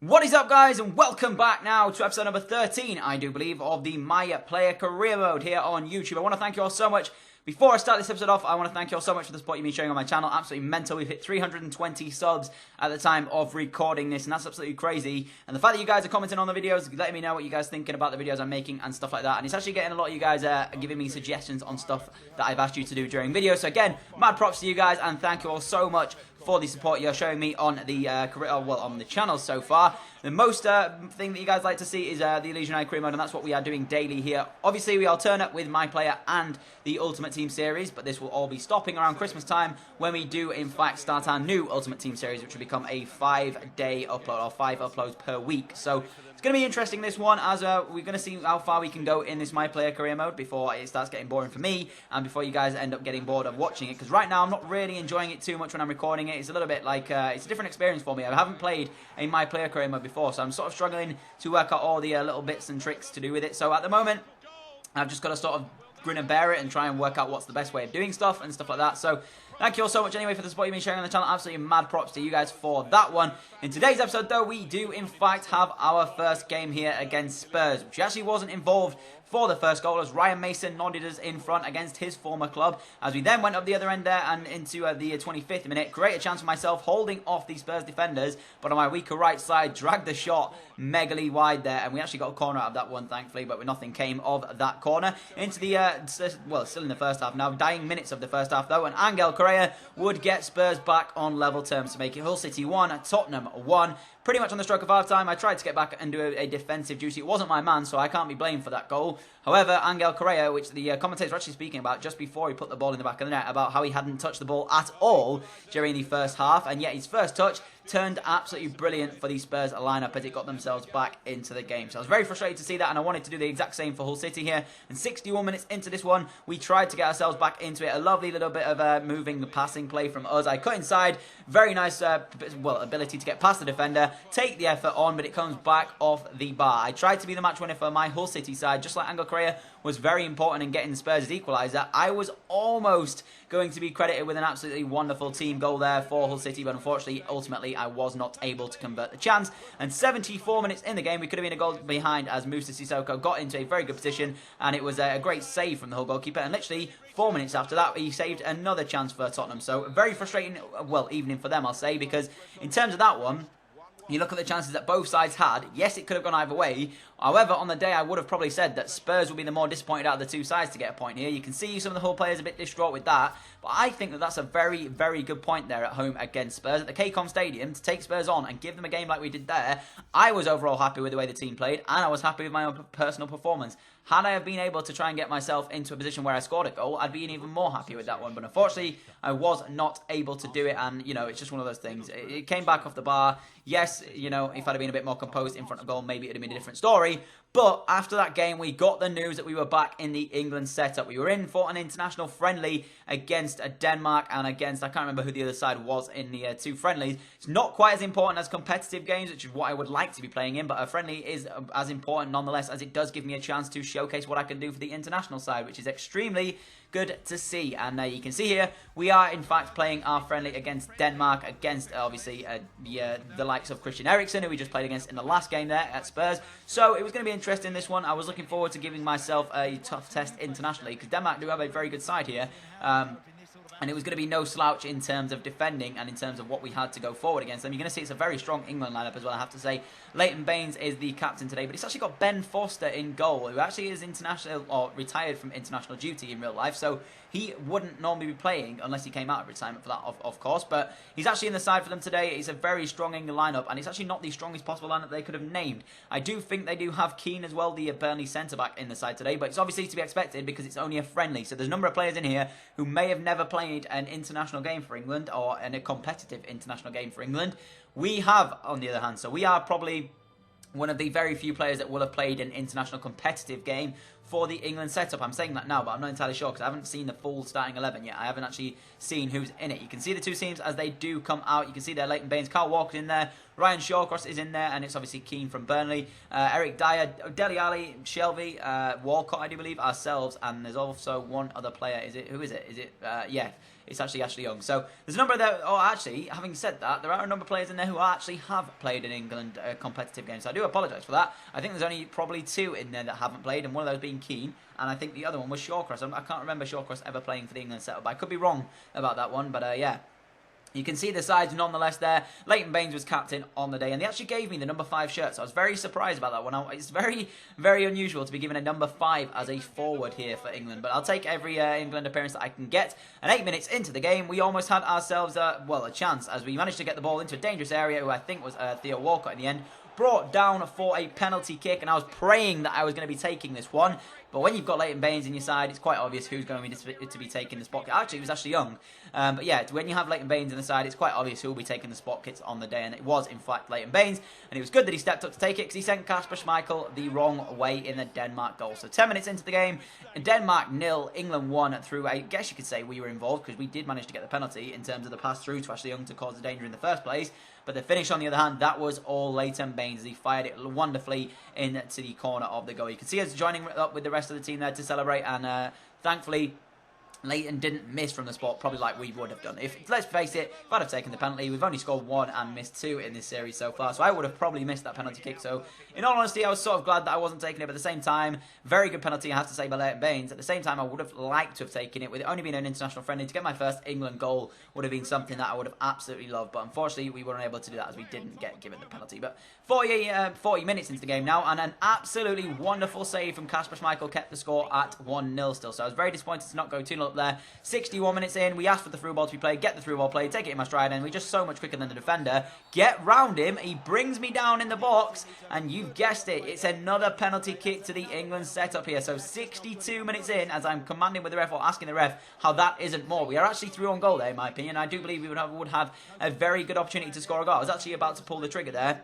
What is up, guys, and welcome back now to episode number 13, I do believe, of the My Player Career Mode here on YouTube. I want to thank you all so much. Before I start this episode off, I want to thank you all so much for the support you've been showing on my channel. Absolutely mental. We've hit 320 subs at the time of recording this, and that's absolutely crazy. And the fact that you guys are commenting on the videos, letting me know what you guys are thinking about the videos I'm making and stuff like that. And it's actually getting a lot of you guys giving me suggestions on stuff that I've asked you to do during videos. So again, mad props to you guys, and thank you all so much for the support you're showing me on the on the channel so far. The most thing that you guys like to see is the Illusionary Career Mode, and that's what we are doing daily here. Obviously, we alternate with My Player and the Ultimate Team Series, but this will all be stopping around Christmas time when we do, in fact, start our new Ultimate Team Series, which will become a 5-day upload, or 5 uploads per week. So it's going to be interesting, this one, as we're going to see how far we can go in this My Player Career Mode before it starts getting boring for me and before you guys end up getting bored of watching it. Because right now, I'm not really enjoying it too much when I'm recording it. It's a little bit like, it's a different experience for me. I haven't played a My Player Career Mode before, so I'm sort of struggling to work out all the little bits and tricks to do with it. So at the moment, I've just got to sort of grin and bear it and try and work out what's the best way of doing stuff and stuff like that. So thank you all so much anyway for the support you've been sharing on the channel. Absolutely mad props to you guys for that one. In today's episode, though, we do in fact have our first game here against Spurs, which actually wasn't involved for the first goal, as Ryan Mason nodded us in front against his former club, as we then went up the other end there and into the 25th minute. Great a chance for myself holding off the Spurs defenders, but on my weaker right side, dragged the shot megally wide there, and we actually got a corner out of that one, thankfully, but nothing came of that corner. Into the, well, still in the first half now, dying minutes of the first half, though, and Angel Correa would get Spurs back on level terms to make it Hull City 1, Tottenham 1. Pretty much on the stroke of half-time, I tried to get back and do a defensive duty. It wasn't my man, so I can't be blamed for that goal. However, Angel Correa, which the commentators were actually speaking about just before he put the ball in the back of the net, about how he hadn't touched the ball at all during the first half, and yet his first touch turned absolutely brilliant for the Spurs lineup as it got themselves back into the game. So I was very frustrated to see that, and I wanted to do the exact same for Hull City here. And 61 minutes into this one, we tried to get ourselves back into it. A lovely little bit of moving the passing play from us. I cut inside, very nice ability to get past the defender, take the effort on, but it comes back off the bar. I tried to be the match winner for my Hull City side, just like Angel Correa was very important in getting Spurs' equaliser. I was almost going to be credited with an absolutely wonderful team goal there for Hull City, but unfortunately, ultimately, I was not able to convert the chance. And 74 minutes in the game, we could have been a goal behind as Moussa Sissoko got into a very good position, and it was a great save from the Hull goalkeeper. And literally 4 minutes after that, he saved another chance for Tottenham. So very frustrating, well, evening for them, I'll say, because in terms of that one, you look at the chances that both sides had. Yes, it could have gone either way. However, on the day, I would have probably said that Spurs would be the more disappointed out of the two sides to get a point here. You can see some of the Hull players a bit distraught with that. But I think that that's a very, very good point there at home against Spurs. At the KCOM Stadium, to take Spurs on and give them a game like we did there, I was overall happy with the way the team played, and I was happy with my own personal performance. Had I have been able to try and get myself into a position where I scored a goal, I'd be even more happy with that one. But unfortunately, I was not able to do it, and, you know, it's just one of those things. It came back off the bar. Yes, you know, if I'd have been a bit more composed in front of goal, maybe it would have been a different story. But after that game, we got the news that we were back in the England setup. We were in for an international friendly against Denmark and against, I can't remember who the other side was in the two friendlies. It's not quite as important as competitive games, which is what I would like to be playing in, but a friendly is as important nonetheless, as it does give me a chance to showcase what I can do for the international side, which is extremely good to see. And you can see here, we are in fact playing our friendly against Denmark, against obviously the likes of Christian Eriksen, who we just played against in the last game there at Spurs. So it was going to be interesting, this one. I was looking forward to giving myself a tough test internationally, because Denmark do have a very good side here. And it was going to be no slouch in terms of defending and in terms of what we had to go forward against them. You're going to see it's a very strong England lineup as well, I have to say. Leighton Baines is the captain today, but it's actually got Ben Foster in goal, who actually is international, or retired from international duty in real life. So he wouldn't normally be playing unless he came out of retirement for that, of course. But he's actually in the side for them today. It's a very strong England lineup, and it's actually not the strongest possible lineup they could have named. I do think they do have Keane as well, the Burnley centre-back, in the side today, but it's obviously to be expected because it's only a friendly. So there's a number of players in here who may have never played an international game for England, or a competitive international game for England. We have, on the other hand, so we are probably one of the very few players that will have played an international competitive game for the England setup. I'm saying that now, but I'm not entirely sure because I haven't seen the full starting 11 yet. I haven't actually seen who's in it. You can see the two teams as they do come out. You can see there Leighton Baines, Carl Walker in there, Ryan Shawcross is in there, and it's obviously Keane from Burnley, Eric Dyer, Dele Alli, Shelby, Walcott, I do believe, ourselves, and there's also one other player. Who is it? Yeah, it's actually Ashley Young. So there's a number of there. Oh, actually, having said that, there are a number of players in there who actually have played in England competitive games. So I do apologise for that. I think there's only probably 2 in there that haven't played, and one of those being Keane, and I think the other one was Shawcross. I can't remember Shawcross ever playing for the England setup, but I could be wrong about that one. But yeah. You can see the sides nonetheless there. Leighton Baines was captain on the day, and they actually gave me the number 5 shirt, so I was very surprised about that one. It's very, very unusual to be given a number 5 as a forward here for England, but I'll take every England appearance that I can get. And 8 minutes into the game, we almost had ourselves, a chance, as we managed to get the ball into a dangerous area, who I think was Theo Walcott in the end, brought down for a penalty kick, and I was praying that I was going to be taking this one. But when you've got Leighton Baines in your side, it's quite obvious who's going to be taking the spot. Actually, it was Ashley Young. But yeah, when you have Leighton Baines in the side, it's quite obvious who will be taking the spot kicks on the day. And it was, in fact, Leighton Baines. And it was good that he stepped up to take it, because he sent Kasper Schmeichel the wrong way in the Denmark goal. So 10 minutes into the game, Denmark 0, England 1 through, I guess you could say we were involved, because we did manage to get the penalty in terms of the pass through to Ashley Young to cause the danger in the first place. But the finish, on the other hand, that was all Leighton Baines. He fired it wonderfully into the corner of the goal. You can see us joining up with the rest of the team there to celebrate, and thankfully Leighton didn't miss from the spot, probably like we would have done. Let's face it, if I'd have taken the penalty, we've only scored 1 and missed 2 in this series so far, so I would have probably missed that penalty kick. So, in all honesty, I was sort of glad that I wasn't taking it, but at the same time, very good penalty, I have to say, by Leighton Baines. At the same time, I would have liked to have taken it, with it only being an international friendly. To get my first England goal would have been something that I would have absolutely loved, but unfortunately, we weren't able to do that, as we didn't get given the penalty. But 40 minutes into the game now, and an absolutely wonderful save from Kasper Schmeichel kept the score at 1-0 still. So I was very disappointed to not go 2-0 up there. 61 minutes in, we asked for the through ball to be played, get the through ball played, take it in my stride, and we're just so much quicker than the defender. Get round him, he brings me down in the box, and you've guessed it, it's another penalty kick to the England setup here. So 62 minutes in, as I'm commanding with the ref, or asking the ref how that isn't more. We are actually through on goal there, in my opinion. I do believe we would have a very good opportunity to score a goal. I was actually about to pull the trigger there,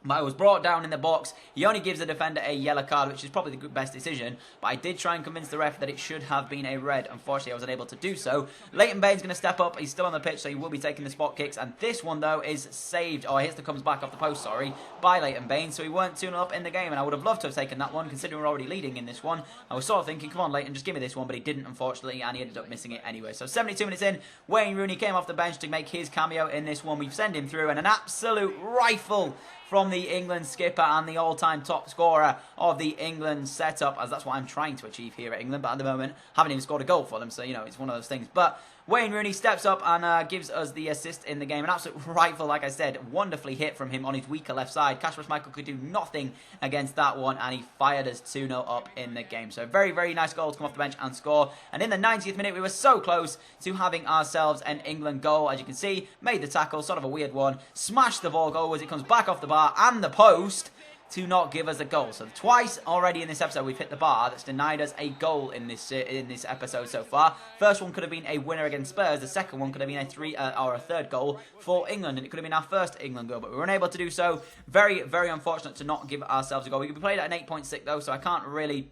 but I was brought down in the box. He only gives the defender a yellow card, which is probably the best decision. But I did try and convince the ref that it should have been a red. Unfortunately, I was unable to do so. Leighton Baines going to step up. He's still on the pitch, so he will be taking the spot kicks. And this one, though, is saved. Oh, hits the comes back off the post, sorry, by Leighton Baines. So he weren't 2-0 up in the game. And I would have loved to have taken that one, considering we're already leading in this one. I was sort of thinking, come on, Leighton, just give me this one. But he didn't, unfortunately, and he ended up missing it anyway. So 72 minutes in, Wayne Rooney came off the bench to make his cameo in this one. We've sent him through, and an absolute rifle from the England skipper and the all-time top scorer of the England setup, as that's what I'm trying to achieve here at England, but at the moment, haven't even scored a goal for them, so, you know, it's one of those things. But Wayne Rooney steps up and gives us the assist in the game. An absolute rifle, like I said, wonderfully hit from him on his weaker left side. Kasper Schmeichel could do nothing against that one, and he fired us 2-0 up in the game. So very, very nice goal to come off the bench and score. And in the 90th minute, we were so close to having ourselves an England goal. As you can see, made the tackle, sort of a weird one, smashed the ball goal as it comes back off the bar and the post to not give us a goal. So twice already in this episode we've hit the bar that's denied us a goal in this episode so far. First one could have been a winner against Spurs. The second one could have been a third goal for England, and it could have been our first England goal, but we were unable to do so. Very, very unfortunate to not give ourselves a goal. We played at an 8.6 though, so I can't really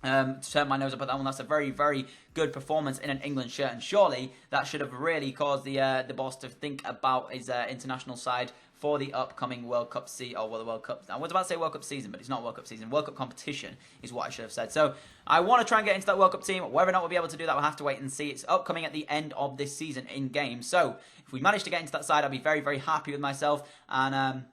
turn my nose up at that one. That's a very, very good performance in an England shirt, and surely that should have really caused the boss to think about his international side for the upcoming World Cup the World Cup. I was about to say World Cup season, but it's not World Cup season. World Cup competition is what I should have said. So I want to try and get into that World Cup team. Whether or not we'll be able to do that, we'll have to wait and see. It's upcoming at the end of this season in game. So if we manage to get into that side, I'll be very, very happy with myself. And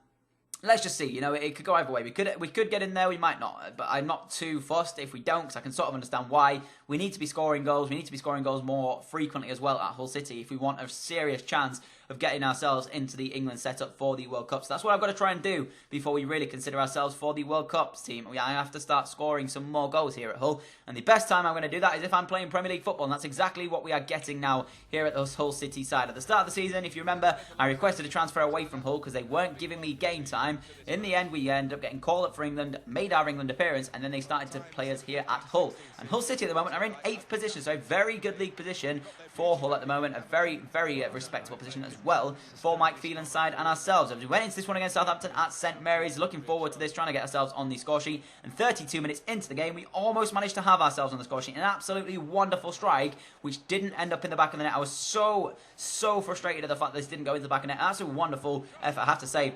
let's just see. You know, it could go either way. We could get in there. We might not. But I'm not too fussed if we don't, because I can sort of understand why. We need to be scoring goals. We need to be scoring goals more frequently as well at Hull City if we want a serious chance of getting ourselves into the England setup for the World Cup. So that's what I've got to try and do before we really consider ourselves for the World Cup team. I have to start scoring some more goals here at Hull. And the best time I'm going to do that is if I'm playing Premier League football. And that's exactly what we are getting now here at the Hull City side. At the start of the season, if you remember, I requested a transfer away from Hull because they weren't giving me game time. In the end, we ended up getting called up for England, made our England appearance, and then they started to play us here at Hull. And Hull City at the moment are in 8th position, so a very good league position for Hull at the moment. A very, very respectable position as well for Mike Phelan's side and ourselves. As we went into this one against Southampton at St Mary's, looking forward to this, trying to get ourselves on the score sheet. And 32 minutes into the game, we almost managed to have ourselves on the score sheet. An absolutely wonderful strike, which didn't end up in the back of the net. I was so frustrated at the fact that this didn't go into the back of the net. That's a wonderful effort, I have to say.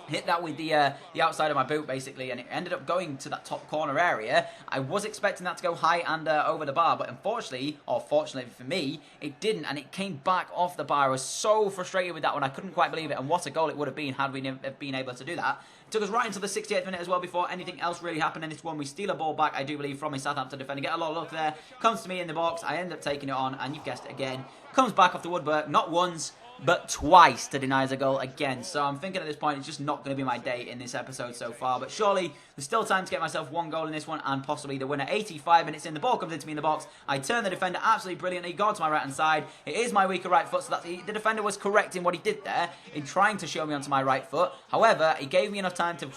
hit that with the outside of my boot, basically, and it ended up going to that top corner area. I was expecting that to go high and over the bar, but unfortunately, or fortunately for me, it didn't, and it came back off the bar. I was so frustrated with that one. I couldn't quite believe it, and what a goal it would have been had we been able to do that. It took us right into the 68th minute as well before anything else really happened in this one. We steal a ball back, I do believe, from a Southampton defender. Get a lot of luck there. Comes to me in the box. I end up taking it on, and you've guessed it again. Comes back off the woodwork, not once, but twice to deny us a goal again. So I'm thinking at this point it's just not going to be my day in this episode so far. But surely there's still time to get myself one goal in this one and possibly the winner. 85 minutes in, the ball comes into me in the box. I turn the defender absolutely brilliantly, gone to my right hand side. It is my weaker right foot, so that the defender was correct in what he did there in trying to show me onto my right foot. However, he gave me enough time to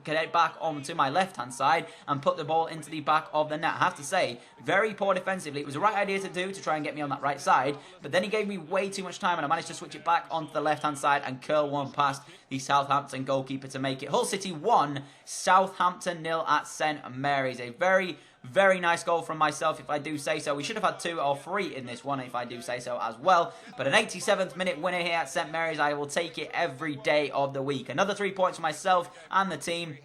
get it back onto my left hand side and put the ball into the back of the net. I have to say, very poor defensively. It was the right idea to do to try and get me on that right side, but then he gave me way too much time and I managed to switch it back onto the left-hand side and curl one past the Southampton goalkeeper to make it Hull City 1, Southampton 0 at St Mary's. A very, very nice goal from myself, if I do say so. We should have had 2 or 3 in this one, if I do say so as well. But an 87th minute winner here at St Mary's, I will take it every day of the week. Another 3 points for myself and the team,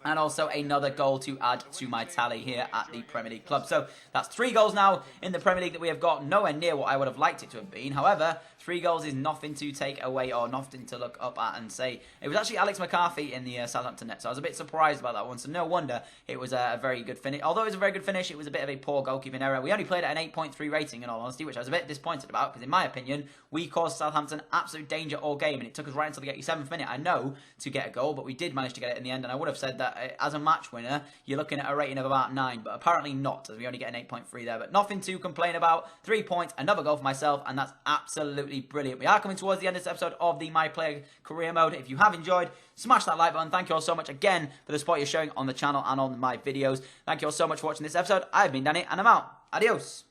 and also another goal to add to my tally here at the Premier League club. So that's 3 goals now in the Premier League that we have got. Nowhere near what I would have liked it to have been. However, 3 goals is nothing to take away or nothing to look up at and say. It was actually Alex McCarthy in the Southampton net, so I was a bit surprised about that one. So no wonder it was a very good finish. Although it was a very good finish, it was a bit of a poor goalkeeping error. We only played at an 8.3 rating, in all honesty, which I was a bit disappointed about, because in my opinion, we caused Southampton absolute danger all game, and it took us right until the 87th minute, I know, to get a goal, but we did manage to get it in the end, and I would have said that as a match winner, you're looking at a rating of about 9, but apparently not, as we only get an 8.3 there. But nothing to complain about. 3 points, another goal for myself, and that's absolutely brilliant. We are coming towards the end of this episode of the My Player Career Mode. If you have enjoyed, smash that like button. Thank you all so much again for the support you're showing on the channel and on my videos. Thank you all so much for watching this episode. I've been Danny, and I'm out. Adios.